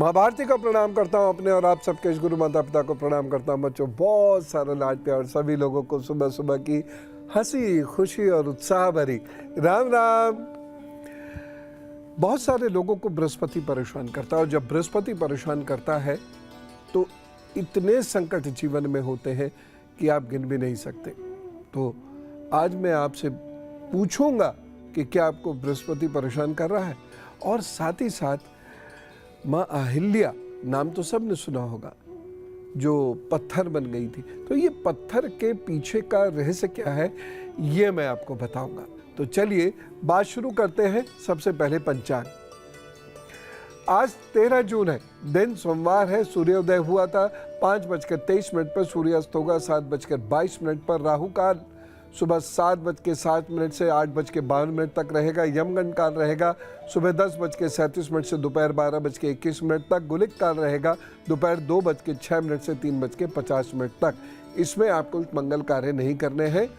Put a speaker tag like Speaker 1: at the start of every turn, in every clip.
Speaker 1: माँ भारती को प्रणाम करता हूँ अपने और आप सबके इस गुरु माता पिता को प्रणाम करता हूँ। बच्चों, बहुत सारा लाड प्यार सभी लोगों को सुबह सुबह की हंसी खुशी और उत्साह भरी राम राम। बहुत सारे लोगों को बृहस्पति परेशान करता है और जब बृहस्पति परेशान करता है तो इतने संकट जीवन में होते हैं कि आप गिन भी नहीं सकते। तो आज मैं आपसे पूछूंगा कि क्या आपको बृहस्पति परेशान कर रहा है, और साथ ही साथ माँ अहिल्या, नाम तो सबने सुना होगा, जो पत्थर बन गई थी। तो ये पत्थर के पीछे का रहस्य क्या है, ये मैं आपको बताऊंगा। तो चलिए बात शुरू करते हैं। सबसे पहले पंचांग। आज 13 जून है, दिन सोमवार है। सूर्योदय हुआ था 5:23 पर, सूर्यास्त होगा 7:22 पर। राहु काल सुबह 7:07 से 8:52 तक रहेगा। यमगंड काल रहेगा सुबह 10:37 से दोपहर 12:21 तक। गुलिक काल रहेगा दोपहर 2:06 से 3:50 तक। इसमें आपको मंगल कार्य नहीं करने हैं।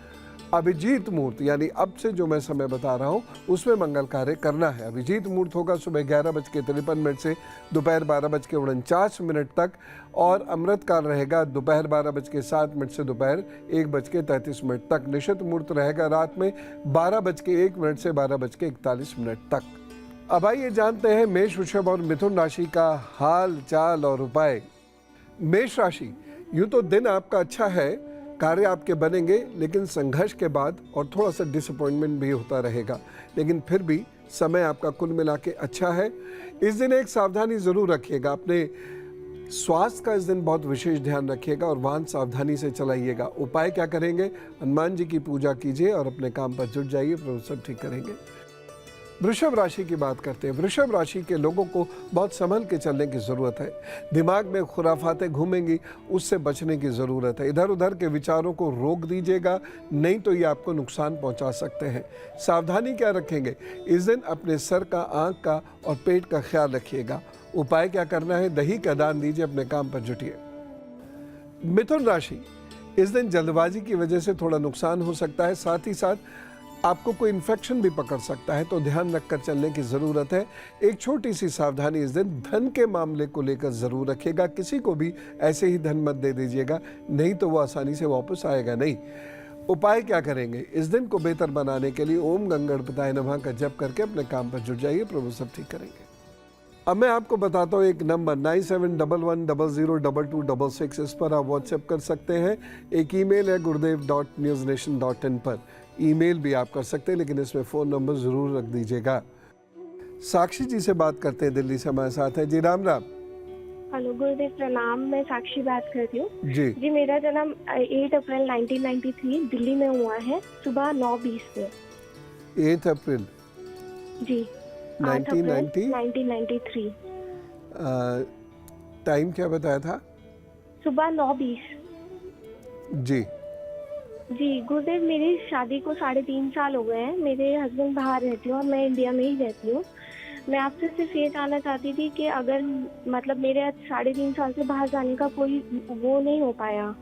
Speaker 1: अभिजीत मुहूर्त यानी अब से जो मैं समय बता रहा हूँ उसमें मंगल कार्य करना है। अभिजीत मुहूर्त होगा सुबह 11:53 से दोपहर 12:49 तक, और अमृत काल रहेगा दोपहर 12:07 से दोपहर 1:33 तक। निश्चित मुहूर्त रहेगा रात में 12:01 से 12:41 तक। अब आइए जानते हैं मेष, वृषभ और मिथुन राशि का हाल चाल और उपाय। मेष राशि, यूं तो दिन आपका अच्छा है, कार्य आपके बनेंगे, लेकिन संघर्ष के बाद और थोड़ा सा डिसअपॉइंटमेंट भी होता रहेगा, लेकिन फिर भी समय आपका कुल मिला के अच्छा है। इस दिन एक सावधानी जरूर रखिएगा, अपने स्वास्थ्य का इस दिन बहुत विशेष ध्यान रखिएगा और वाहन सावधानी से चलाइएगा। उपाय क्या करेंगे, हनुमान जी की पूजा कीजिए और अपने काम पर जुट जाइए, प्रभु सब ठीक करेंगे। वृषभ राशि की बात करते हैं। वृषभ राशि के लोगों को बहुत संभल के चलने की ज़रूरत है। दिमाग में खुराफातें घूमेंगी, उससे बचने की ज़रूरत है। इधर उधर के विचारों को रोक दीजिएगा, नहीं तो ये आपको नुकसान पहुंचा सकते हैं। सावधानी क्या रखेंगे, इस दिन अपने सर का, आँख का और पेट का ख्याल रखिएगा। उपाय क्या करना है, दही का दान दीजिए, अपने काम पर जुटिए। मिथुन राशि, इस दिन जल्दबाजी की वजह से थोड़ा नुकसान हो सकता है, साथ ही साथ आपको कोई इन्फेक्शन भी पकड़ सकता है, तो ध्यान रखकर चलने की ज़रूरत है। एक छोटी सी सावधानी इस दिन धन के मामले को लेकर ज़रूर रखिएगा। किसी को भी ऐसे ही धन मत दे दीजिएगा, नहीं तो वो आसानी से वापस आएगा नहीं। उपाय क्या करेंगे, इस दिन को बेहतर बनाने के लिए ओम गंगणपताय नमः का जप करके अपने काम पर जुट जाइए, प्रभु सब ठीक करेंगे। अब मैं आपको बताता हूँ एक नंबर 9711002266, इस पर आप व्हाट्सएप कर सकते हैं। एक ईमेल है gurudev.newsnation.in पर, ईमेल भी आप कर सकते हैं, लेकिन इसमें फ़ोन नंबर ज़रूर रख दीजिएगा। साक्षी जी से बात करते हैं, दिल्ली से हमारे साथ है जी। राम राम।
Speaker 2: हेलो गुरुदेव प्रणाम, मैं साक्षी बात कर रही हूँ
Speaker 1: जी।
Speaker 2: मेरा जन्म 8 अप्रैल 1993 दिल्ली में हुआ है, सुबह 9:20 पे।
Speaker 1: 8 अप्रैल
Speaker 2: जी, 1993।
Speaker 1: टाइम क्या बताया था?
Speaker 2: सुबह 9:20।
Speaker 1: जी
Speaker 2: जी गुरुदेव, मेरी शादी को 3.5 साल हो गए हैं। मेरे हस्बैंड बाहर रहते हैं और मैं इंडिया में ही रहती हूँ। मैं आपसे सिर्फ ये जानना चाहती थी कि अगर मतलब मेरे 3.5 साल से बाहर जाने का कोई वो नहीं हो पाया,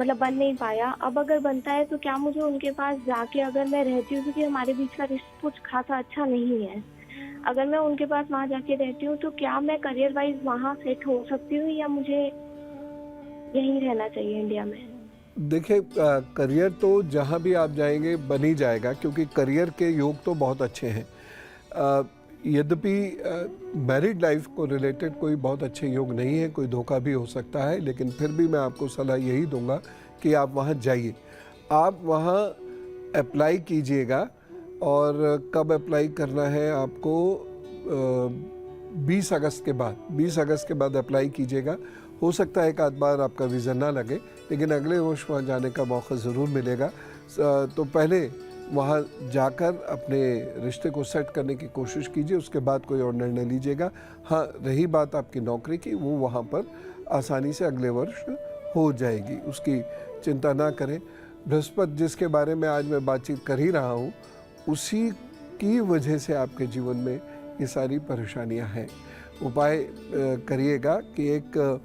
Speaker 2: मतलब बन नहीं पाया, अब अगर बनता है तो क्या मुझे उनके पास जाके अगर मैं रहती हूँ, क्योंकि हमारे बीच का रिश्ता कुछ खासा अच्छा नहीं है, अगर मैं उनके पास वहाँ जाके रहती हूँ तो क्या मैं करियर वाइज वहाँ सेट हो सकती हूँ या मुझे यहीं रहना चाहिए इंडिया में?
Speaker 1: देखिए, करियर तो जहाँ भी आप जाएंगे बन ही जाएगा, क्योंकि करियर के योग तो बहुत अच्छे हैं। यद्यपि मैरिड लाइफ को रिलेटेड कोई बहुत अच्छे योग नहीं है, कोई धोखा भी हो सकता है, लेकिन फिर भी मैं आपको सलाह यही दूंगा कि आप वहाँ जाइए। आप वहाँ अप्लाई कीजिएगा, और कब अप्लाई करना है आपको, 20 अगस्त के बाद, 20 अगस्त के बाद अप्लाई कीजिएगा। हो सकता है एक आध बार आपका वीज़ा ना लगे, लेकिन अगले वर्ष वहाँ जाने का मौका ज़रूर मिलेगा। तो पहले वहाँ जाकर अपने रिश्ते को सेट करने की कोशिश कीजिए, उसके बाद कोई और निर्णय लीजिएगा। हाँ, रही बात आपकी नौकरी की, वो वहाँ पर आसानी से अगले वर्ष हो जाएगी, उसकी चिंता ना करें। बृहस्पति जिसके बारे में आज मैं बातचीत कर ही रहा हूँ, उसी की वजह से आपके जीवन में ये सारी परेशानियाँ हैं। उपाय करिएगा कि एक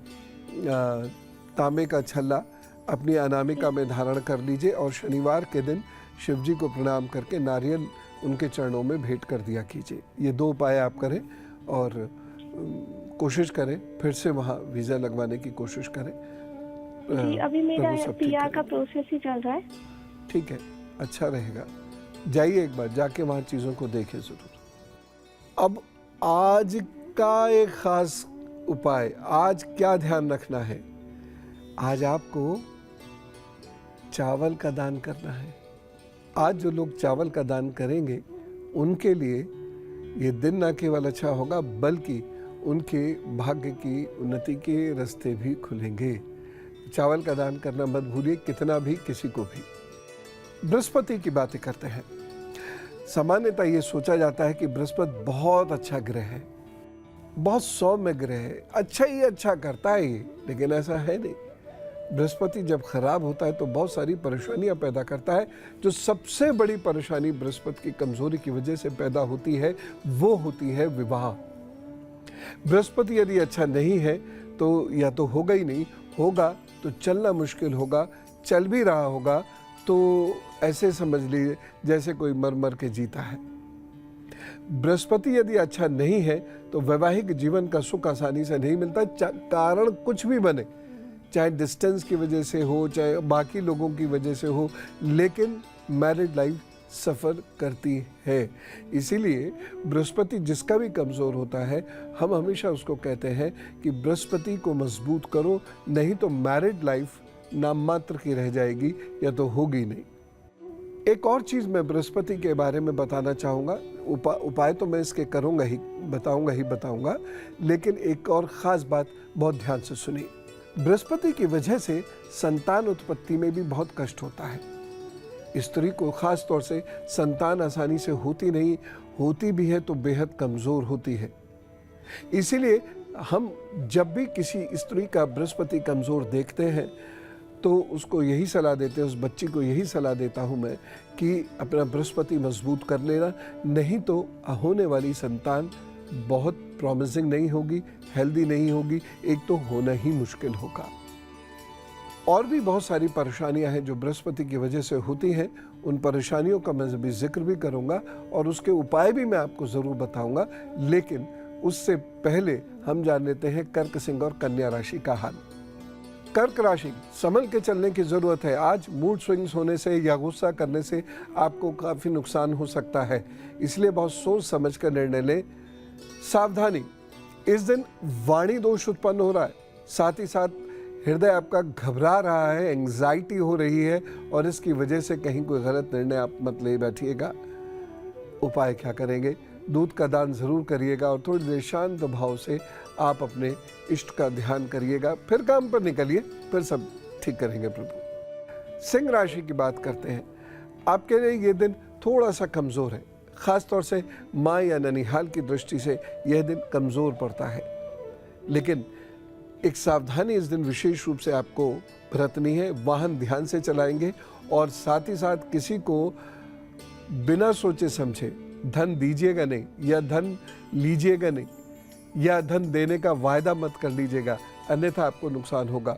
Speaker 1: तांबे का छल्ला अपनी अनामिका में धारण कर लीजिए, और शनिवार के दिन शिव जी को प्रणाम करके नारियल उनके चरणों में भेंट कर दिया कीजिए। ये 2 उपाय आप करें और कोशिश करें, फिर से वहाँ वीज़ा लगवाने की कोशिश करें।
Speaker 2: जी, अभी मेरा
Speaker 1: प्रभु सब ठीक
Speaker 2: पीआर का
Speaker 1: करेंगे।
Speaker 2: प्रोसेस ही चल रहा है।
Speaker 1: ठीक है, अच्छा रहेगा। जाइए एक बार, जाके वहाँ चीज़ों को देखें ज़रूर। अब आज का एक ख़ास उपाय, आज क्या ध्यान रखना है? आज आपको चावल का दान करना है। आज जो लोग चावल का दान करेंगे, उनके लिए ये दिन न केवल अच्छा होगा, बल्कि उनके भाग्य की उन्नति के रास्ते भी खुलेंगे। चावल का दान करना मत भूलिए, कितना भी, किसी को भी। बृहस्पति की बातें करते हैं। सामान्यतः ये सोचा जाता है कि बृहस्पति बहुत अच्छा ग्रह है, बहुत सौम्य ग्रह है, अच्छा ही अच्छा करता है ये, लेकिन ऐसा है नहीं। बृहस्पति जब खराब होता है तो बहुत सारी परेशानियां पैदा करता है। जो सबसे बड़ी परेशानी बृहस्पति की कमजोरी की वजह से पैदा होती है, वो होती है विवाह। बृहस्पति यदि अच्छा नहीं है तो या तो होगा ही नहीं, होगा तो चलना मुश्किल होगा, चल भी रहा होगा तो ऐसे समझ लीजिए जैसे कोई मर मर के जीता है। बृहस्पति यदि अच्छा नहीं है तो वैवाहिक जीवन का सुख आसानी से नहीं मिलता, कारण कुछ भी बने, चाहे डिस्टेंस की वजह से हो, चाहे बाकी लोगों की वजह से हो, लेकिन मैरिड लाइफ सफ़र करती है। इसीलिए बृहस्पति जिसका भी कमज़ोर होता है, हम हमेशा उसको कहते हैं कि बृहस्पति को मजबूत करो, नहीं तो मैरिड लाइफ नाम मात्र की रह जाएगी या तो होगी नहीं। एक और चीज़ मैं बृहस्पति के बारे में बताना चाहूँगा। उपाय तो मैं इसके करूँगा ही बताऊँगा, लेकिन एक और ख़ास बात बहुत ध्यान से सुनिए। बृहस्पति की वजह से संतान उत्पत्ति में भी बहुत कष्ट होता है। स्त्री को खास तौर से संतान आसानी से होती नहीं, होती भी है तो बेहद कमज़ोर होती है। इसीलिए हम जब भी किसी स्त्री का बृहस्पति कमज़ोर देखते हैं तो उसको यही सलाह देते हैं, उस बच्ची को यही सलाह देता हूँ मैं कि अपना बृहस्पति मजबूत कर लेना, नहीं तो होने वाली संतान बहुत प्रॉमिसिंग नहीं होगी, हेल्दी नहीं होगी, एक तो होना ही मुश्किल होगा। और भी बहुत सारी परेशानियां हैं जो बृहस्पति की वजह से होती हैं। उन परेशानियों का मैं भी जिक्र भी करूंगा और उसके उपाय भी मैं आपको ज़रूर बताऊंगा, लेकिन उससे पहले हम जान लेते हैं कर्क सिंह और कन्या राशि का हाल। कर्क राशि, संभल के चलने की ज़रूरत है। आज मूड स्विंग्स होने से या गुस्सा करने से आपको काफ़ी नुकसान हो सकता है, इसलिए बहुत सोच समझ कर निर्णय लें। सावधानी, इस दिन वाणी दोष उत्पन्न हो रहा है, साथ ही साथ हृदय आपका घबरा रहा है, एंग्जाइटी हो रही है और इसकी वजह से कहीं कोई गलत निर्णय आप मत ले बैठिएगा। उपाय क्या करेंगे? दूध का दान जरूर करिएगा और थोड़ी देर शांत भाव से आप अपने इष्ट का ध्यान करिएगा, फिर काम पर निकलिए, फिर सब ठीक करेंगे प्रभु। सिंह राशि की बात करते हैं। आपके लिए ये दिन थोड़ा सा कमज़ोर है, ख़ास तौर से माँ या ननिहाल की दृष्टि से यह दिन कमज़ोर पड़ता है, लेकिन एक सावधानी इस दिन विशेष रूप से आपको बरतनी है। वाहन ध्यान से चलाएंगे और साथ ही साथ किसी को बिना सोचे समझे धन दीजिएगा नहीं या धन लीजिएगा नहीं या धन देने का वायदा मत कर लीजिएगा, अन्यथा आपको नुकसान होगा।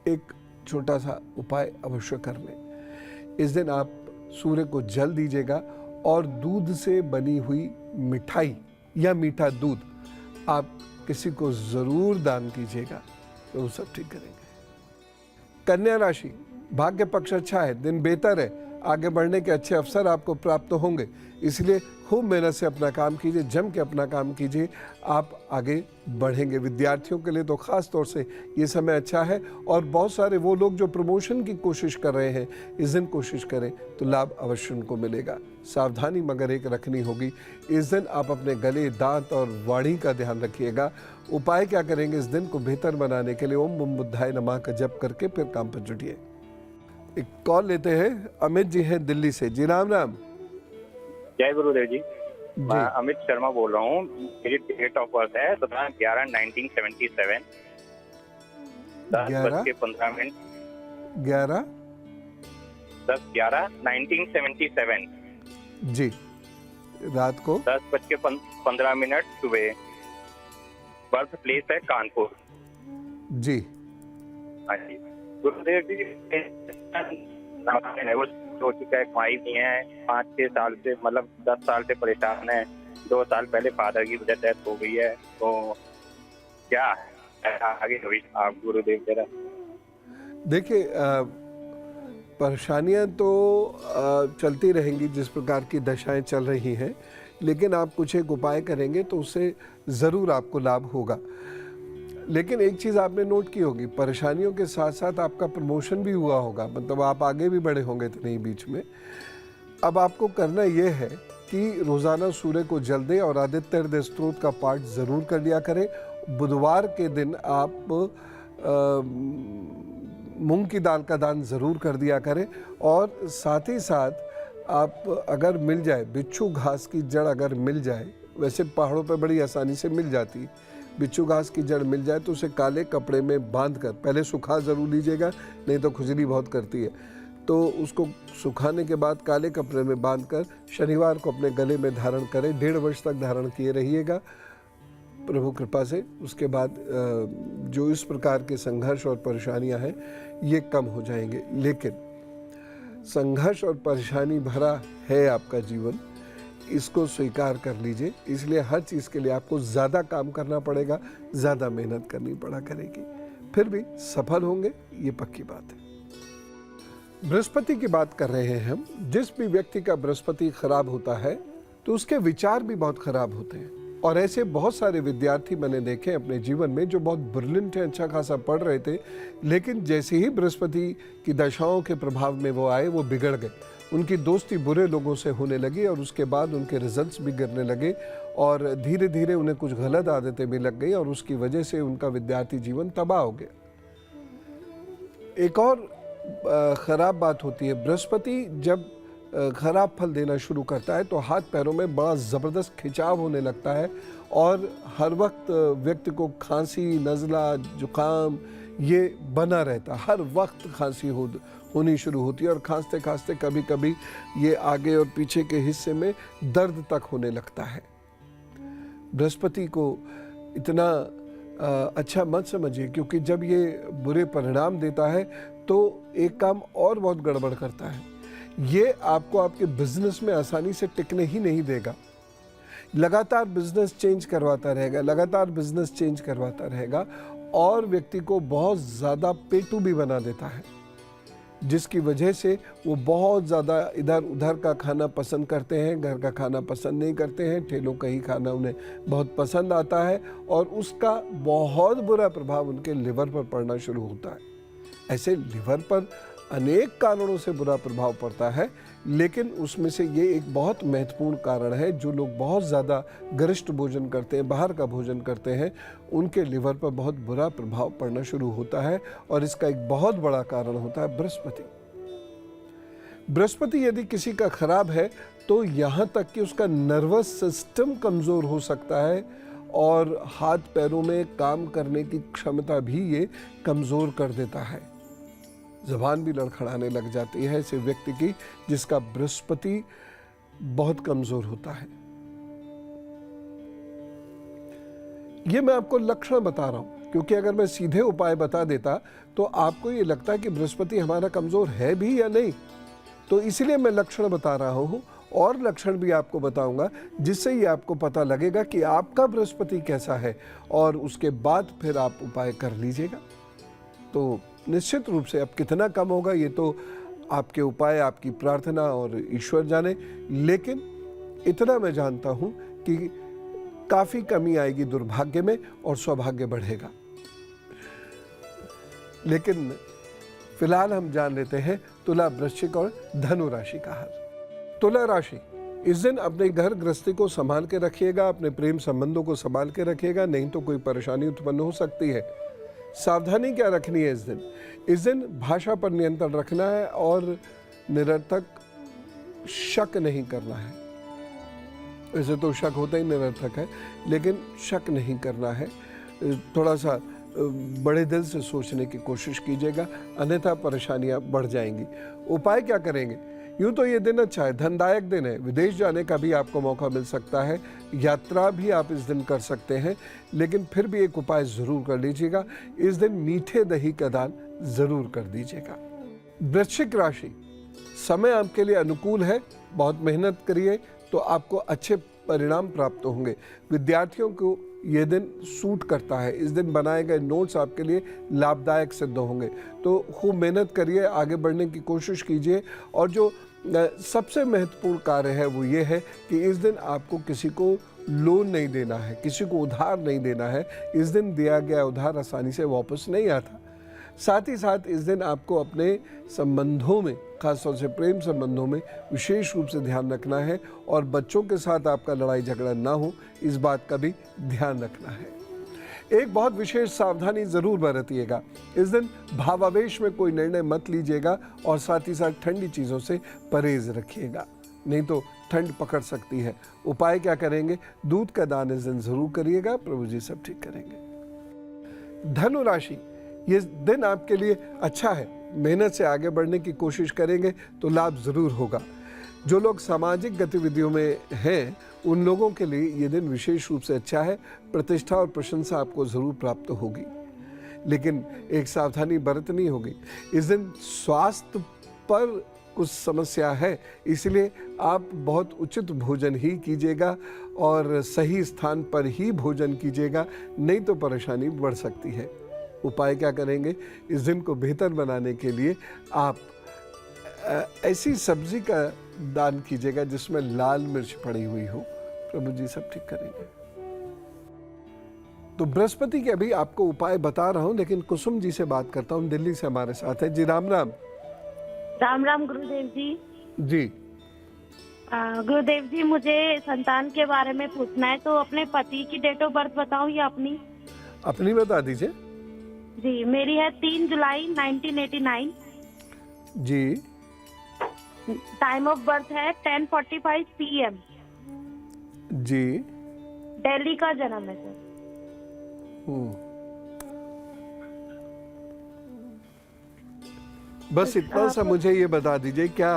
Speaker 1: एक छोटा सा उपाय अवश्य कर लें। इस दिन आप सूर्य को जल दीजिएगा और दूध से बनी हुई मिठाई या मीठा दूध आप किसी को ज़रूर दान कीजिएगा, तो वो सब ठीक करेंगे। कन्या राशि, भाग्य पक्ष अच्छा है, दिन बेहतर है, आगे बढ़ने के अच्छे अवसर आपको प्राप्त होंगे, इसलिए खूब मेहनत से अपना काम कीजिए, जम के अपना काम कीजिए, आप आगे बढ़ेंगे। विद्यार्थियों के लिए तो ख़ास तौर से ये समय अच्छा है और बहुत सारे वो लोग जो प्रमोशन की कोशिश कर रहे हैं, इस दिन कोशिश करें तो लाभ अवश्य उनको मिलेगा। सावधानी मगर एक रखनी होगी, इस दिन आप अपने गले, दांत और वाणी का ध्यान रखिएगा। उपाय क्या करेंगे इस दिन को बेहतर बनाने के लिए? ओम बम बुद्धाय नमः का जप करके फिर काम पर जुटिए। एक कॉल लेते हैं, अमित जी हैं दिल्ली से। जी राम राम।
Speaker 3: जय गुरुदेव जी। मैं अमित शर्मा बोल रहा हूँ। मेरी डेट ऑफ बर्थ है 11/1977, 10:15। 10/11/1977
Speaker 1: जी, रात को
Speaker 3: 10:15 सुबह। बर्थ प्लेस है कानपुर।
Speaker 1: जी
Speaker 3: हाँ जी गुरुदेव जी, वो हो चुका है, कमाई नहीं है, 5-6 साल से, मतलब 10 साल से परेशान है। 2 साल पहले फादर की डेथ हो गई है, तो क्या है आगे भविष्य आप गुरुदेव जरा?
Speaker 1: देखिए, परेशानियां तो चलती रहेंगी जिस प्रकार की दशाएं चल रही हैं, लेकिन आप कुछ एक उपाय करेंगे तो उससे ज़रूर आपको लाभ होगा। लेकिन एक चीज़ आपने नोट की होगी, परेशानियों के साथ साथ आपका प्रमोशन भी हुआ होगा, मतलब आप आगे भी बढ़े होंगे इतने ही बीच में। अब आपको करना ये है कि रोज़ाना सूर्य को जल दें और आदित्य हृदय स्तोत्र का पाठ ज़रूर कर लिया करें। बुधवार के दिन आप मूंग की दाल का दान ज़रूर कर दिया करें। और साथ ही साथ आप अगर मिल जाए बिच्छू घास की जड़ अगर मिल जाए, वैसे पहाड़ों पर बड़ी आसानी से मिल जाती है, बिच्छू घास की जड़ मिल जाए तो उसे काले कपड़े में बांध कर, पहले सुखा ज़रूर लीजिएगा नहीं तो खुजली बहुत करती है, तो उसको सुखाने के बाद काले कपड़े में बांध कर शनिवार को अपने गले में धारण करें। 1.5 वर्ष तक धारण किए रहिएगा प्रभु कृपा से। उसके बाद जो इस प्रकार के संघर्ष और परेशानियां हैं ये कम हो जाएंगे। लेकिन संघर्ष और परेशानी भरा है आपका जीवन, इसको स्वीकार कर लीजिए। इसलिए हर चीज़ के लिए आपको ज़्यादा काम करना पड़ेगा, ज़्यादा मेहनत करनी पड़ा करेगी, फिर भी सफल होंगे, ये पक्की बात है। बृहस्पति की बात कर रहे हैं हम। जिस भी व्यक्ति का बृहस्पति खराब होता है तो उसके विचार भी बहुत खराब होते हैं। और ऐसे बहुत सारे विद्यार्थी मैंने देखे अपने जीवन में जो बहुत ब्रिलियंट हैं, अच्छा खासा पढ़ रहे थे, लेकिन जैसे ही बृहस्पति की दशाओं के प्रभाव में वो आए, वो बिगड़ गए। उनकी दोस्ती बुरे लोगों से होने लगी और उसके बाद उनके रिजल्ट्स भी गिरने लगे और धीरे धीरे उन्हें कुछ गलत आदतें भी लग गई और उसकी वजह से उनका विद्यार्थी जीवन तबाह हो गया। एक और खराब बात होती है, बृहस्पति जब खराब फल देना शुरू करता है तो हाथ पैरों में बड़ा ज़बरदस्त खिंचाव होने लगता है और हर वक्त व्यक्ति को खांसी, नज़ला, जुकाम ये बना रहता है। हर वक्त खांसी होनी शुरू होती है और खांसते खांसते कभी कभी ये आगे और पीछे के हिस्से में दर्द तक होने लगता है। बृहस्पति को इतना अच्छा मत समझिए, क्योंकि जब ये बुरे परिणाम देता है तो एक काम और बहुत गड़बड़ करता है। ये आपको आपके बिजनेस में आसानी से टिकने ही नहीं देगा। लगातार बिजनेस चेंज करवाता रहेगा, लगातार बिजनेस चेंज करवाता रहेगा और व्यक्ति को बहुत ज़्यादा पेटू भी बना देता है, जिसकी वजह से वो बहुत ज़्यादा इधर उधर का खाना पसंद करते हैं, घर का खाना पसंद नहीं करते हैं, ठेलों का ही खाना उन्हें बहुत पसंद आता है और उसका बहुत बुरा प्रभाव उनके लिवर पर पड़ना शुरू होता है। ऐसे लिवर पर अनेक कारणों से बुरा प्रभाव पड़ता है, लेकिन उसमें से ये एक बहुत महत्वपूर्ण कारण है। जो लोग बहुत ज़्यादा गरिष्ठ भोजन करते हैं, बाहर का भोजन करते हैं, उनके लिवर पर बहुत बुरा प्रभाव पड़ना शुरू होता है और इसका एक बहुत बड़ा कारण होता है बृहस्पति। बृहस्पति यदि किसी का खराब है तो यहाँ तक कि उसका नर्वस सिस्टम कमज़ोर हो सकता है और हाथ पैरों में काम करने की क्षमता भी ये कमज़ोर कर देता है। ज़बान भी लड़खड़ाने लग जाती है ऐसे व्यक्ति की जिसका बृहस्पति बहुत कमज़ोर होता है। ये मैं आपको लक्षण बता रहा हूं, क्योंकि अगर मैं सीधे उपाय बता देता तो आपको ये लगता कि बृहस्पति हमारा कमज़ोर है भी या नहीं, तो इसलिए मैं लक्षण बता रहा हूं और लक्षण भी आपको बताऊंगा जिससे ये आपको पता लगेगा कि आपका बृहस्पति कैसा है और उसके बाद फिर आप उपाय कर लीजिएगा। तो निश्चित रूप से अब कितना कम होगा ये तो आपके उपाय, आपकी प्रार्थना और ईश्वर जाने, लेकिन इतना मैं जानता हूं कि काफ़ी कमी आएगी दुर्भाग्य में और सौभाग्य बढ़ेगा। लेकिन फिलहाल हम जान लेते हैं तुला, वृश्चिक और धनु राशि का हाल। तुला राशि, इस दिन अपने घर गृहस्थी को संभाल के रखिएगा, अपने प्रेम संबंधों को संभाल के रखिएगा, नहीं तो कोई परेशानी उत्पन्न हो सकती है। सावधानी क्या रखनी है इस दिन? इस दिन भाषा पर नियंत्रण रखना है और निरर्थक शक नहीं करना है। वैसे तो शक होता ही निरर्थक है, लेकिन शक नहीं करना है। थोड़ा सा बड़े दिल से सोचने की कोशिश कीजिएगा, अन्यथा परेशानियां बढ़ जाएंगी। उपाय क्या करेंगे? यूँ तो ये दिन अच्छा है, धनदायक दिन है, विदेश जाने का भी आपको मौका मिल सकता है, यात्रा भी आप इस दिन कर सकते हैं, लेकिन फिर भी एक उपाय ज़रूर कर लीजिएगा, इस दिन मीठे दही का दान ज़रूर कर दीजिएगा। वृश्चिक राशि, समय आपके लिए अनुकूल है, बहुत मेहनत करिए तो आपको अच्छे परिणाम प्राप्त होंगे। विद्यार्थियों को ये दिन सूट करता है। इस दिन बनाए गए नोट्स आपके लिए लाभदायक सिद्ध होंगे। तो खूब मेहनत करिए, आगे बढ़ने की कोशिश कीजिए। और जो सबसे महत्वपूर्ण कार्य है वो ये है कि इस दिन आपको किसी को लोन नहीं देना है, किसी को उधार नहीं देना है। इस दिन दिया गया उधार आसानी से वापस नहीं आता। साथ ही साथ इस दिन आपको अपने संबंधों में, खासतौर से प्रेम संबंधों में विशेष रूप से ध्यान रखना है और बच्चों के साथ आपका लड़ाई झगड़ा ना हो, इस बात का भी ध्यान रखना है। एक बहुत विशेष सावधानी जरूर बरतिएगा। इस दिन भावावेश में कोई निर्णय मत लीजिएगा और साथ ही साथ ठंडी चीज़ों से परहेज रखिएगा, नहीं तो ठंड पकड़ सकती है। उपाय क्या करेंगे? दूध का दान इस दिन जरूर करिएगा, प्रभु जी सब ठीक करेंगे। धनु राशि, ये दिन आपके लिए अच्छा है। मेहनत से आगे बढ़ने की कोशिश करेंगे तो लाभ जरूर होगा। जो लोग सामाजिक गतिविधियों में हैं उन लोगों के लिए ये दिन विशेष रूप से अच्छा है। प्रतिष्ठा और प्रशंसा आपको जरूर प्राप्त होगी, लेकिन एक सावधानी बरतनी होगी। इस दिन स्वास्थ्य पर कुछ समस्या है, इसलिए आप बहुत उचित भोजन ही कीजिएगा और सही स्थान पर ही भोजन कीजिएगा, नहीं तो परेशानी बढ़ सकती है। उपाय क्या करेंगे? इस दिन को बेहतर बनाने के लिए आप ऐसी सब्जी का दान कीजिएगा जिसमें लाल मिर्च पड़ी हुई हो, प्रभु जी सब ठीक करेंगे। तो बृहस्पति के अभी आपको उपाय बता रहा हूं, लेकिन कुसुम जी से बात करता हूं, दिल्ली से हमारे साथ है जी। राम राम।
Speaker 2: राम राम गुरुदेव जी।
Speaker 1: जी
Speaker 2: गुरुदेव जी, मुझे संतान के बारे में पूछना है, तो अपने पति की डेट ऑफ बर्थ बताऊं या अपनी?
Speaker 1: अपनी बता दीजिए।
Speaker 2: जी, मेरी है 3 जुलाई 1989।
Speaker 1: जी।
Speaker 2: टाइम ऑफ बर्थ है 10:45 PM।
Speaker 1: जी।
Speaker 2: दिल्ली का जन्म है सर।
Speaker 1: बस इतना सा मुझे ये बता दीजिए, क्या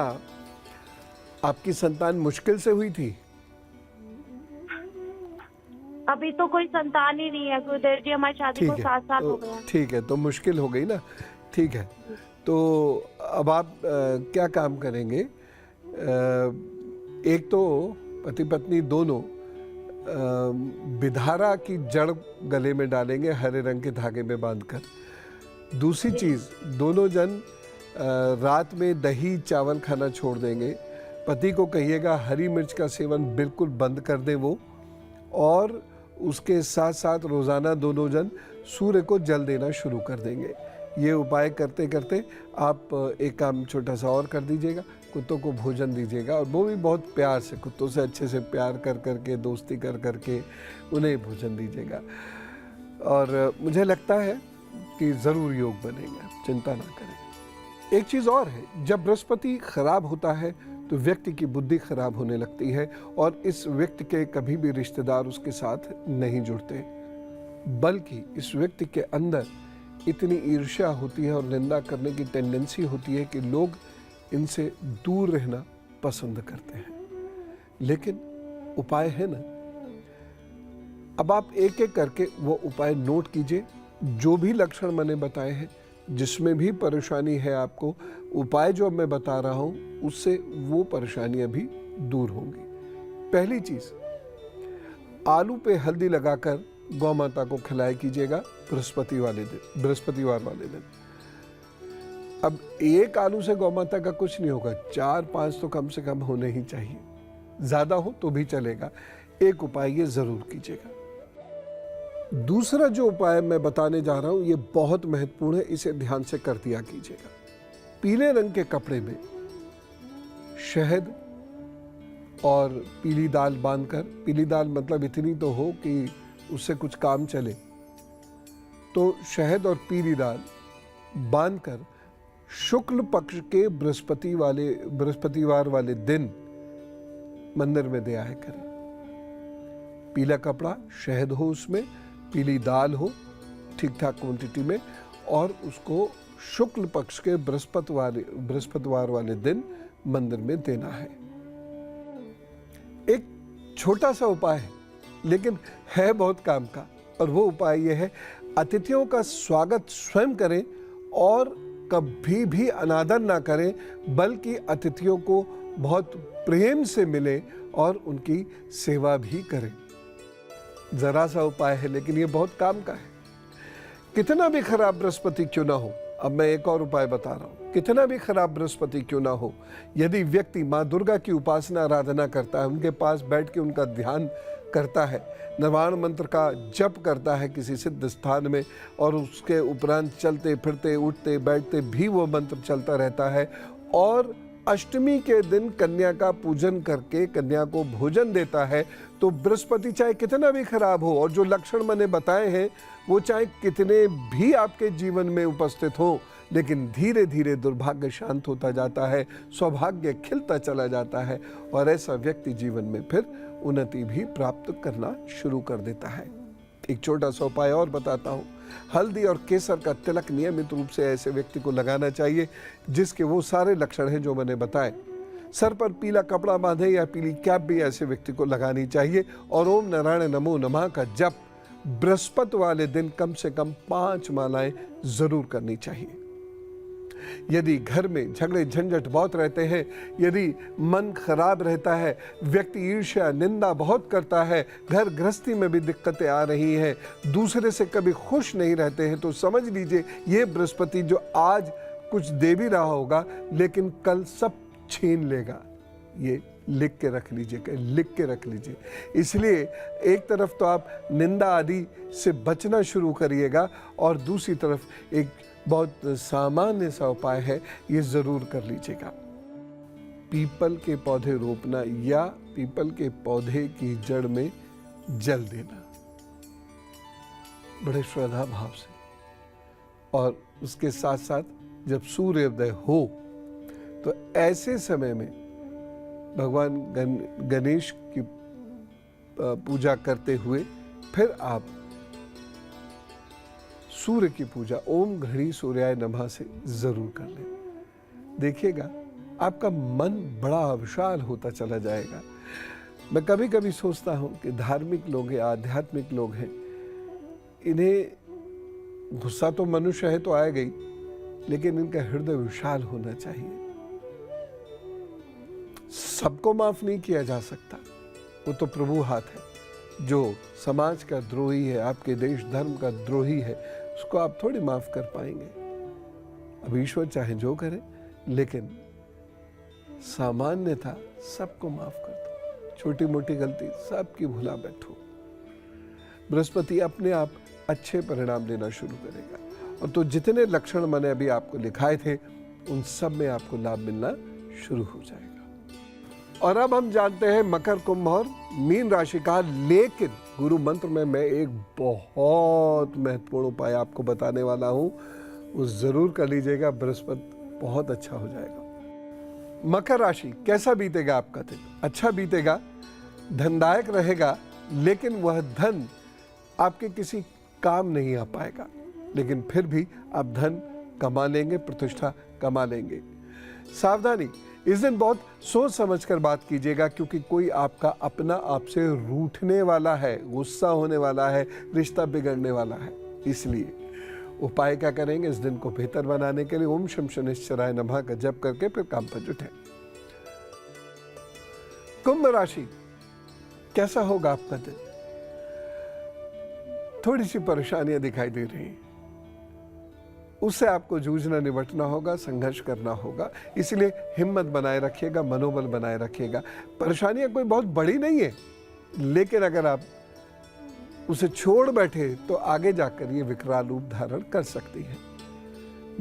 Speaker 1: आपकी संतान मुश्किल से हुई थी?
Speaker 2: अभी तो कोई संतान ही नहीं है गुरुदेव जी, हमारी शादी को 7 साल हो गया।
Speaker 1: ठीक है, तो मुश्किल हो गई ना। ठीक है, तो अब आप क्या काम करेंगे? एक तो पति पत्नी दोनों बिधारा की जड़ गले में डालेंगे हरे रंग के धागे में बांधकर। दूसरी चीज़, दोनों जन रात में दही चावल खाना छोड़ देंगे। पति को कहिएगा हरी मिर्च का सेवन बिल्कुल बंद कर दे वो, और उसके साथ साथ रोज़ाना दोनों जन सूर्य को जल देना शुरू कर देंगे। ये उपाय करते करते आप एक काम छोटा सा और कर दीजिएगा, कुत्तों को भोजन दीजिएगा, और वो भी बहुत प्यार से, कुत्तों से अच्छे से प्यार कर करके, दोस्ती कर करके उन्हें भोजन दीजिएगा। और मुझे लगता है कि ज़रूर योग बनेगा, चिंता ना करें। एक चीज़ और है, जब बृहस्पति खराब होता है तो व्यक्ति की बुद्धि खराब होने लगती है और इस व्यक्ति के कभी भी रिश्तेदार उसके साथ नहीं जुड़ते, बल्कि इस व्यक्ति के अंदर इतनी ईर्ष्या होती है और निंदा करने की टेंडेंसी होती है कि लोग इनसे दूर रहना पसंद करते हैं। लेकिन उपाय है ना। अब आप एक एक करके वो उपाय नोट कीजिए। जो भी लक्षण मैंने बताए हैं, जिसमें भी परेशानी है आपको, उपाय जो मैं बता रहा हूं उससे वो परेशानियां भी दूर होंगी। पहली चीज, आलू पे हल्दी लगाकर गौ माता को खिलाया कीजिएगा बृहस्पतिवार वाले दिन। अब एक आलू से गौ माता का कुछ नहीं होगा, 4-5 तो कम से कम होने ही चाहिए, ज्यादा हो तो भी चलेगा। एक उपाय ये जरूर कीजिएगा। दूसरा जो उपाय मैं बताने जा रहा हूं ये बहुत महत्वपूर्ण है, इसे ध्यान से कर दिया कीजिएगा। पीले रंग के कपड़े में शहद और पीली दाल बांधकर, पीली दाल मतलब इतनी तो हो कि उससे कुछ काम चले, तो शहद और पीली दाल बांधकर शुक्ल पक्ष के बृहस्पतिवार वाले दिन मंदिर में दे आया करें। पीला कपड़ा, शहद हो उसमें, पीली दाल हो ठीक ठाक क्वांटिटी में, और उसको शुक्ल पक्ष के बृहस्पतिवार वाले दिन मंदिर में देना है। एक छोटा सा उपाय है लेकिन है बहुत काम का, और वो उपाय ये है, अतिथियों का स्वागत स्वयं करें और कभी भी अनादर ना करें, बल्कि अतिथियों को बहुत प्रेम से मिलें और उनकी सेवा भी करें। जरा सा उपाय है लेकिन ये बहुत काम का है। कितना भी खराब बृहस्पति क्यों ना हो, अब मैं एक और उपाय बता रहा हूं, कितना भी खराब बृहस्पति क्यों ना हो, यदि व्यक्ति माँ दुर्गा की उपासना आराधना करता है, उनके पास बैठ के उनका ध्यान करता है, निर्वाण मंत्र का जप करता है किसी सिद्ध स्थान में, और उसके उपरांत चलते फिरते उठते बैठते भी वो मंत्र चलता रहता है, और अष्टमी के दिन कन्या का पूजन करके कन्या को भोजन देता है, तो बृहस्पति चाहे कितना भी खराब हो और जो लक्षण मैंने बताए हैं वो चाहे कितने भी आपके जीवन में उपस्थित हो, लेकिन धीरे धीरे दुर्भाग्य शांत होता जाता है, सौभाग्य खिलता चला जाता है, और ऐसा व्यक्ति जीवन में फिर उन्नति भी प्राप्त करना शुरू कर देता है। एक छोटा सा उपाय और बताता हूँ। हल्दी और केसर का तिलक नियमित रूप से ऐसे व्यक्ति को लगाना चाहिए जिसके वो सारे लक्षण हैं जो मैंने बताए। सर पर पीला कपड़ा बांधे या पीली कैप भी ऐसे व्यक्ति को लगानी चाहिए, और ओम नारायण नमो नमः का जप बृहस्पति वाले दिन कम से कम 5 मालाएं जरूर करनी चाहिए। यदि घर में झगड़े झंझट बहुत रहते हैं, यदि मन खराब रहता है, व्यक्ति ईर्ष्या निंदा बहुत करता है, घर गृहस्थी में भी दिक्कतें आ रही हैं, दूसरे से कभी खुश नहीं रहते हैं, तो समझ लीजिए ये बृहस्पति जो आज कुछ दे भी रहा होगा लेकिन कल सब छीन लेगा। ये लिख के रख लीजिए, लिख के रख लीजिए। इसलिए एक तरफ तो आप निंदा आदि से बचना शुरू करिएगा, और दूसरी तरफ एक बहुत सामान्य सा उपाय है, ये जरूर कर लीजिएगा। पीपल के पौधे रोपना या पीपल के पौधे की जड़ में जल देना बड़े श्रद्धा भाव से, और उसके साथ साथ जब सूर्योदय हो तो ऐसे समय में भगवान गणेश की पूजा करते हुए फिर आप सूर्य की पूजा ओम घड़ी सूर्याय नमः से जरूर कर लें। देखिएगा आपका मन बड़ा विशाल होता चला जाएगा। मैं कभी कभी सोचता हूं कि धार्मिक लोग हैं, आध्यात्मिक लोग हैं, इन्हें गुस्सा तो मनुष्य है तो आएगा ही, लेकिन इनका हृदय विशाल होना चाहिए। सबको माफ नहीं किया जा सकता, वो तो प्रभु हाथ है। जो समाज का द्रोही है, आपके देश धर्म का द्रोही है, उसको आप थोड़ी माफ कर पाएंगे। अब ईश्वर चाहे जो करे, लेकिन सामान्यतः सबको माफ कर दो। छोटी मोटी गलती सबकी भुला बैठो। बृहस्पति अपने आप अच्छे परिणाम देना शुरू करेगा, और तो जितने लक्षण मैंने अभी आपको लिखाए थे उन सब में आपको लाभ मिलना शुरू हो जाएगा। और अब हम जानते हैं मकर, कुंभ और मीन राशि का, लेकिन गुरु मंत्र में मैं एक बहुत महत्वपूर्ण उपाय आपको बताने वाला हूं, वो जरूर कर लीजिएगा। बृहस्पति बहुत अच्छा हो जाएगा। मकर राशि, कैसा बीतेगा आपका दिन? अच्छा बीतेगा, धनदायक रहेगा, लेकिन वह धन आपके किसी काम नहीं आ पाएगा, लेकिन फिर भी आप धन कमा लेंगे, प्रतिष्ठा कमा लेंगे। सावधानी, इस दिन बहुत सोच समझकर बात कीजिएगा, क्योंकि कोई आपका अपना आपसे रूठने वाला है, गुस्सा होने वाला है, रिश्ता बिगड़ने वाला है। इसलिए उपाय क्या करेंगे इस दिन को बेहतर बनाने के लिए? ओम शम शनिश्चराय नमः का जप करके फिर काम पर जुटे। कुंभ राशि, कैसा होगा आपका दिन? थोड़ी सी परेशानियां दिखाई दे रही हैं, उससे आपको जूझना निपटना होगा, संघर्ष करना होगा। इसलिए हिम्मत बनाए रखिएगा, मनोबल बनाए रखिएगा। परेशानियां कोई बहुत बड़ी नहीं है, लेकिन अगर आप उसे छोड़ बैठे तो आगे जाकर ये विकराल रूप धारण कर सकती है।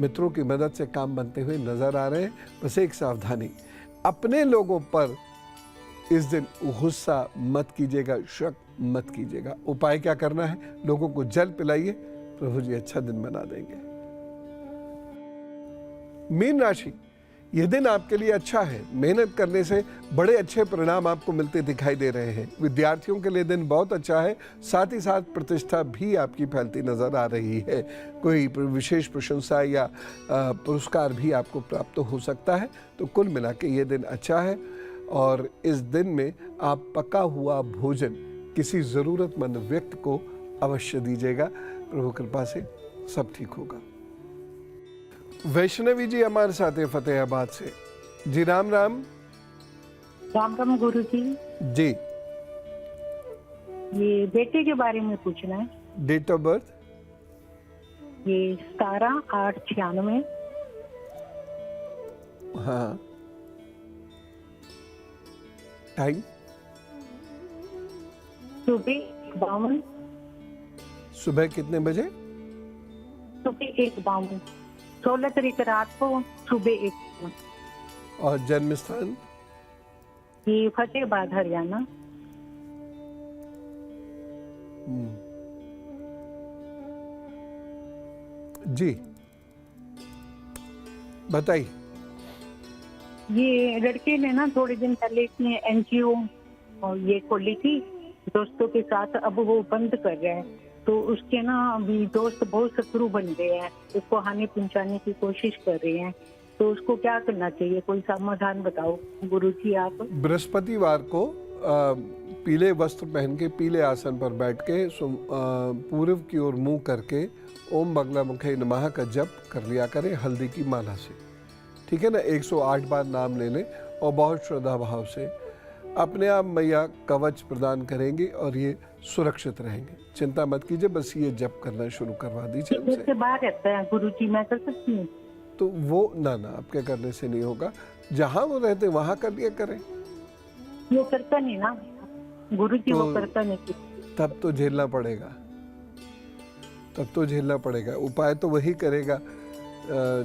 Speaker 1: मित्रों की मदद से काम बनते हुए नजर आ रहे हैं। बस एक सावधानी, अपने लोगों पर इस दिन गुस्सा मत कीजिएगा, शक मत कीजिएगा। उपाय क्या करना है? लोगों को जल पिलाइए, प्रभु जी अच्छा दिन बना देंगे। मीन राशि, यह दिन आपके लिए अच्छा है। मेहनत करने से बड़े अच्छे परिणाम आपको मिलते दिखाई दे रहे हैं। विद्यार्थियों के लिए दिन बहुत अच्छा है, साथ ही साथ प्रतिष्ठा भी आपकी फैलती नजर आ रही है। कोई विशेष प्रशंसा या पुरस्कार भी आपको प्राप्त हो सकता है। तो कुल मिला के ये दिन अच्छा है, और इस दिन में आप पका हुआ भोजन किसी ज़रूरतमंद व्यक्ति को अवश्य दीजिएगा। प्रभु कृपा से सब ठीक होगा। वैष्णवी जी हमारे साथ है फतेहाबाद से। जी राम राम।
Speaker 4: राम राम गुरु जी।
Speaker 1: जी।
Speaker 4: ये बेटे के बारे में पूछना है।
Speaker 1: Date of birth?
Speaker 4: ये 17/8/96।
Speaker 1: हाँ। टाइम?
Speaker 4: सुबह 52।
Speaker 1: सुबह कितने बजे?
Speaker 4: सुबह 1:52। 16 तारीख रात को सुबह 1।
Speaker 1: और जन्म स्थान?
Speaker 4: ये फतेहाबाद हरियाणा।
Speaker 1: जी बताइए।
Speaker 4: ये लड़के ने ना थोड़े दिन पहले इसने एनजीओ और ये खोली थी दोस्तों के साथ, अब वो बंद कर रहा है। तो उसके ना अभी दोस्त बहुत शत्रु बन गए हैं, उसको हानि पहुंचाने की कोशिश कर रहे हैं। तो उसको क्या करना चाहिए, कोई समाधान बताओ गुरुजी आप।
Speaker 1: बृहस्पतिवार को पीले वस्त्र पहन के पीले आसन पर बैठ के पूर्व की ओर मुंह करके ओम बगलामुखे नमः का जप कर लिया करें हल्दी की माला से। ठीक है ना? 108 बार नाम ले लें और बहुत श्रद्धा भाव से अपने आप मैया कवच प्रदान करेंगे और ये सुरक्षित रहेंगे। चिंता मत कीजिए, बस ये जप करना शुरू करवा दीजिए
Speaker 4: घर से बाहर रहता है गुरुजी, मैं कर सकती हूँ?
Speaker 1: तो वो ना आपके करने से नहीं होगा, जहाँ वो रहते वहाँ कर लिया करें।
Speaker 4: वो करता नहीं ना गुरुजी,
Speaker 1: तो
Speaker 4: वो करता नहीं।
Speaker 1: तब तो झेलना पड़ेगा, तब तो झेलना पड़ेगा। उपाय तो वही करेगा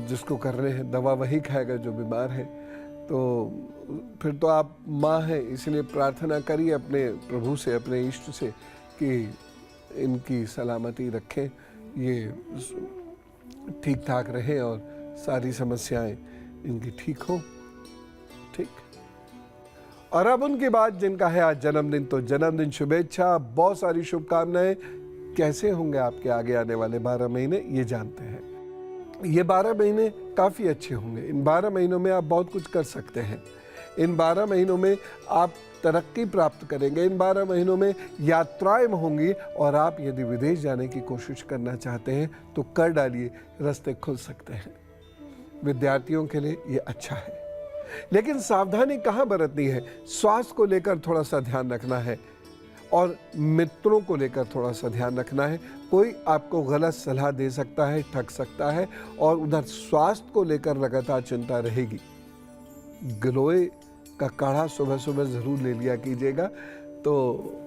Speaker 1: जिसको करने हैं, दवा वही खाएगा जो बीमार है। तो फिर तो आप माँ हैं, इसलिए प्रार्थना करिए अपने प्रभु से, अपने इष्ट से कि इनकी सलामती रखें, ये ठीक ठाक रहें और सारी समस्याएं इनकी ठीक हो। ठीक। और अब उनकी बात, जिनका है आज जन्मदिन, तो जन्मदिन शुभेच्छा, बहुत सारी शुभकामनाएं। कैसे होंगे आपके आगे आने वाले 12 महीने ये जानते हैं। ये 12 महीने काफ़ी अच्छे होंगे। इन 12 महीनों में आप बहुत कुछ कर सकते हैं। इन 12 महीनों में आप तरक्की प्राप्त करेंगे। इन 12 महीनों में यात्राएं होंगी और आप यदि विदेश जाने की कोशिश करना चाहते हैं तो कर डालिए, रास्ते खुल सकते हैं। विद्यार्थियों के लिए ये अच्छा है, लेकिन सावधानी कहाँ बरतनी है? स्वास्थ्य को लेकर थोड़ा सा ध्यान रखना है और मित्रों को लेकर थोड़ा सा ध्यान रखना है। कोई आपको गलत सलाह दे सकता है, ठग सकता है, और उधर स्वास्थ्य को लेकर लगातार चिंता रहेगी। गिलोय का काढ़ा सुबह सुबह ज़रूर ले लिया कीजिएगा, तो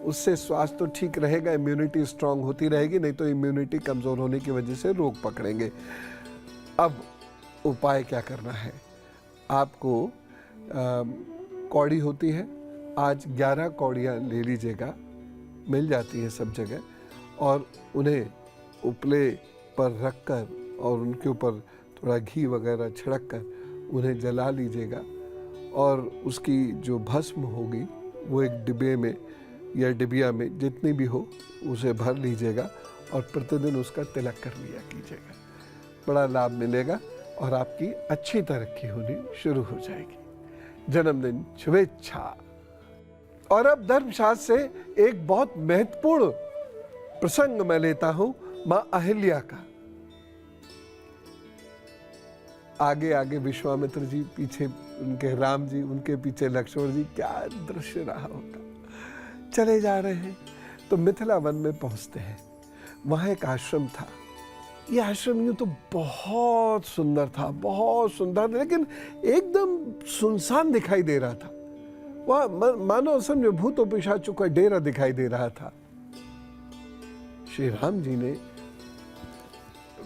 Speaker 1: उससे स्वास्थ्य तो ठीक रहेगा, इम्यूनिटी स्ट्रांग होती रहेगी। नहीं तो इम्यूनिटी कमज़ोर होने की वजह से रोग पकड़ेंगे। अब उपाय क्या करना है? आपको कौड़ी होती है, आज 11 कौड़ियाँ ले लीजिएगा, मिल जाती है सब जगह, और उन्हें उपले पर रखकर और उनके ऊपर थोड़ा घी वगैरह छिड़क कर उन्हें जला लीजिएगा। और उसकी जो भस्म होगी वो एक डिब्बे में या डिबिया में जितनी भी हो उसे भर लीजिएगा और प्रतिदिन उसका तिलक कर लिया कीजिएगा। बड़ा लाभ मिलेगा और आपकी अच्छी तरक्की होनी शुरू हो जाएगी। जन्मदिन शुभेच्छा। और अब धर्मशास्त्र से एक बहुत महत्वपूर्ण प्रसंग मैं लेता हूं, मां अहिल्या का। आगे आगे विश्वामित्र जी, पीछे उनके राम जी, उनके पीछे लक्ष्मण जी, क्या दृश्य रहा होगा। चले जा रहे हैं तो मिथिला वन में पहुंचते हैं। वहां एक आश्रम था। ये आश्रम यूं तो बहुत सुंदर था, बहुत सुंदर, लेकिन एकदम सुनसान दिखाई दे रहा था। वहां मानो समझो भूतों पिशाचों का डेरा दिखाई दे रहा था। श्री राम जी ने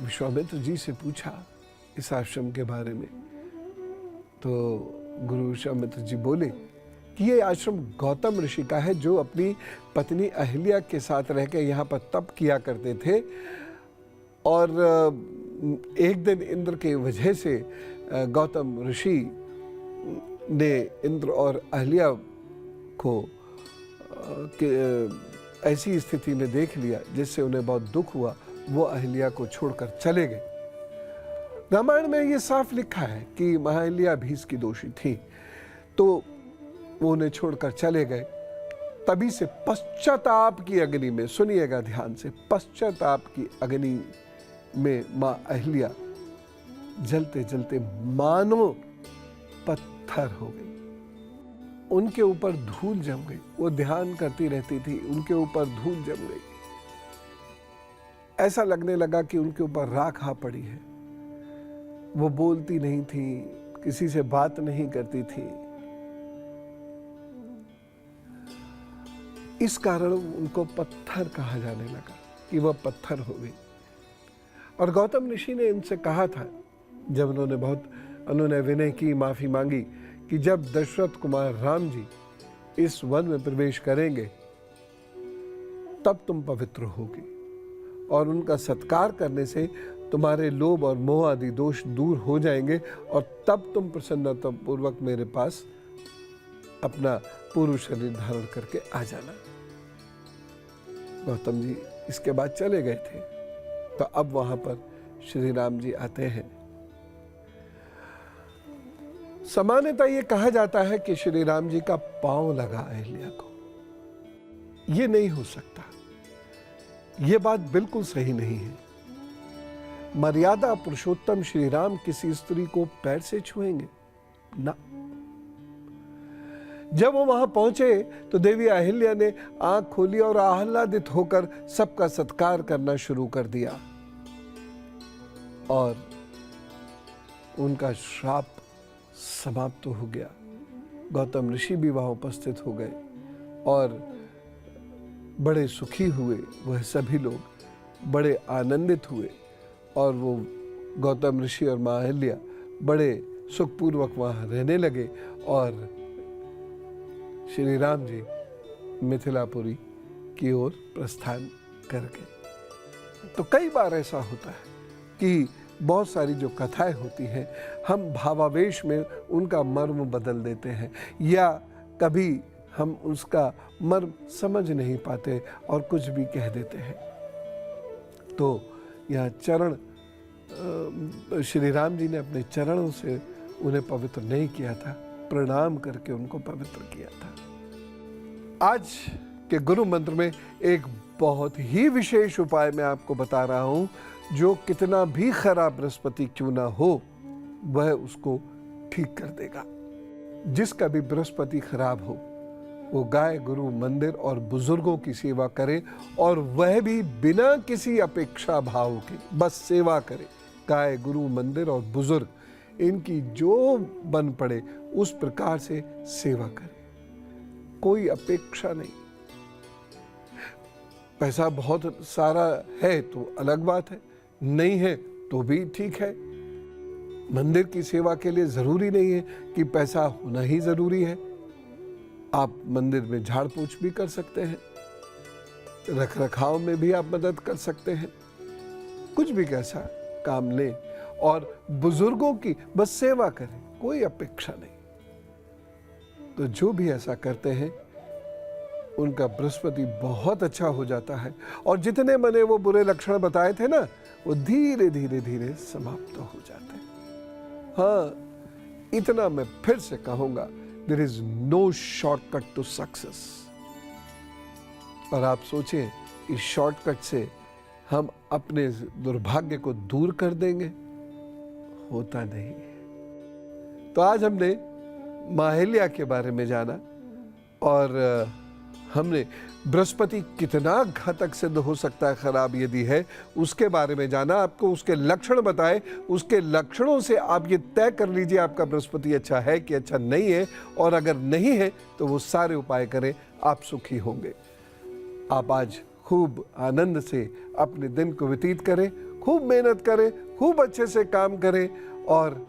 Speaker 1: विश्वामित्र जी से पूछा इस आश्रम के बारे में, तो गुरु विश्वामित्र जी बोले कि ये आश्रम गौतम ऋषि का है, जो अपनी पत्नी अहिल्या के साथ रहकर यहाँ पर तप किया करते थे। और एक दिन इंद्र के वजह से गौतम ऋषि ने इंद्र और अहिल्या को ऐसी स्थिति में देख लिया जिससे उन्हें बहुत दुख हुआ। वो अहिल्या को छोड़कर चले गए। रामायण में ये साफ लिखा है कि महाअहिल्या भी इसकी दोषी थी, तो वो उन्हें छोड़कर चले गए। तभी से पश्चाताप की अग्नि में, सुनिएगा ध्यान से, पश्चाताप की अग्नि में मां अहिल्या जलते जलते मानो पत्थर हो गई। उनके ऊपर धूल जम गई। वो ध्यान करती रहती थी, उनके ऊपर धूल जम गई। ऐसा लगने लगा कि उनके ऊपर राख आ पड़ी है। वो बोलती नहीं थी, किसी से बात नहीं करती थी। इस कारण उनको पत्थर कहा जाने लगा कि वह पत्थर हो गई। और गौतम ऋषि ने इनसे कहा था, जब उन्होंने विनय की, माफी मांगी कि जब दशरथ कुमार राम जी इस वन में प्रवेश करेंगे तब तुम पवित्र होगी, और उनका सत्कार करने से तुम्हारे लोभ और मोह आदि दोष दूर हो जाएंगे, और तब तुम प्रसन्नता पूर्वक मेरे पास अपना पूर्व शरीर धारण करके आ जाना। गौतम जी इसके बाद चले गए थे। तो अब वहां पर श्री राम जी आते हैं। सामान्यतः ये कहा जाता है कि श्री राम जी का पांव लगा अहिल्या को। ये नहीं हो सकता, ये बात बिल्कुल सही नहीं है। मर्यादा पुरुषोत्तम श्री राम किसी स्त्री को पैर से छुएंगे ना। जब वो वहां पहुंचे तो देवी अहिल्या ने आंख खोली और आह्लादित होकर सबका सत्कार करना शुरू कर दिया, और उनका श्राप समाप्त हो गया। गौतम ऋषि भी वहां उपस्थित हो गए और बड़े सुखी हुए। वह सभी लोग बड़े आनंदित हुए, और वो गौतम ऋषि और मां अहिल्या बड़े सुखपूर्वक वहां रहने लगे। और श्री राम जी मिथिलापुरी की ओर प्रस्थान कर गए। तो कई बार ऐसा होता है कि बहुत सारी जो कथाएं होती हैं, हम भावावेश में उनका मर्म बदल देते हैं, या कभी हम उसका मर्म समझ नहीं पाते और कुछ भी कह देते हैं। तो यह चरण, श्री राम जी ने अपने चरणों से उन्हें पवित्र नहीं किया था, प्रणाम करके उनको पवित्र किया था। आज के गुरु मंत्र में एक बहुत ही विशेष उपाय मैं आपको बता रहा हूं, जो कितना भी खराब बृहस्पति क्यों ना हो, वह उसको ठीक कर देगा। जिसका भी बृहस्पति खराब हो, वो गाय, गुरु, मंदिर और बुजुर्गों की सेवा करे, और वह भी बिना किसी अपेक्षा भाव के, बस सेवा करे। गाय, गुरु, मंदिर और बुजुर्ग, इनकी जो बन पड़े उस प्रकार से सेवा करे, कोई अपेक्षा नहीं। पैसा बहुत सारा है तो अलग बात है, नहीं है तो भी ठीक है। मंदिर की सेवा के लिए जरूरी नहीं है कि पैसा होना ही जरूरी है। आप मंदिर में झाड़ पोछ भी कर सकते हैं, रख रखाव में भी आप मदद कर सकते हैं, कुछ भी कैसा काम लें, और बुजुर्गों की बस सेवा करें, कोई अपेक्षा नहीं। तो जो भी ऐसा करते हैं उनका बृहस्पति बहुत अच्छा हो जाता है, और जितने मैंने वो बुरे लक्षण बताए थे ना, वो धीरे धीरे धीरे समाप्त हो जाते हैं। हाँ, इतना मैं फिर से कहूंगा, there is no shortcut to success. और आप सोचें, इस शॉर्टकट से हम अपने दुर्भाग्य को दूर कर देंगे, होता नहीं। तो आज हमने मां अहिल्या के बारे में जाना, और हमने बृहस्पति कितना घातक सिद्ध हो सकता है खराब यदि है, उसके बारे में जाना। आपको उसके लक्षण बताए, उसके लक्षणों से आप ये तय कर लीजिए आपका बृहस्पति अच्छा है कि अच्छा नहीं है, और अगर नहीं है तो वो सारे उपाय करें, आप सुखी होंगे। आप आज खूब आनंद से अपने दिन को व्यतीत करें, खूब मेहनत करें, खूब अच्छे से काम करें, और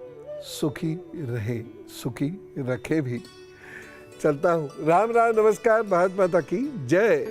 Speaker 1: सुखी रहे, सुखी रखे भी। चलता हूँ। राम राम, नमस्कार, भारत माता की जय।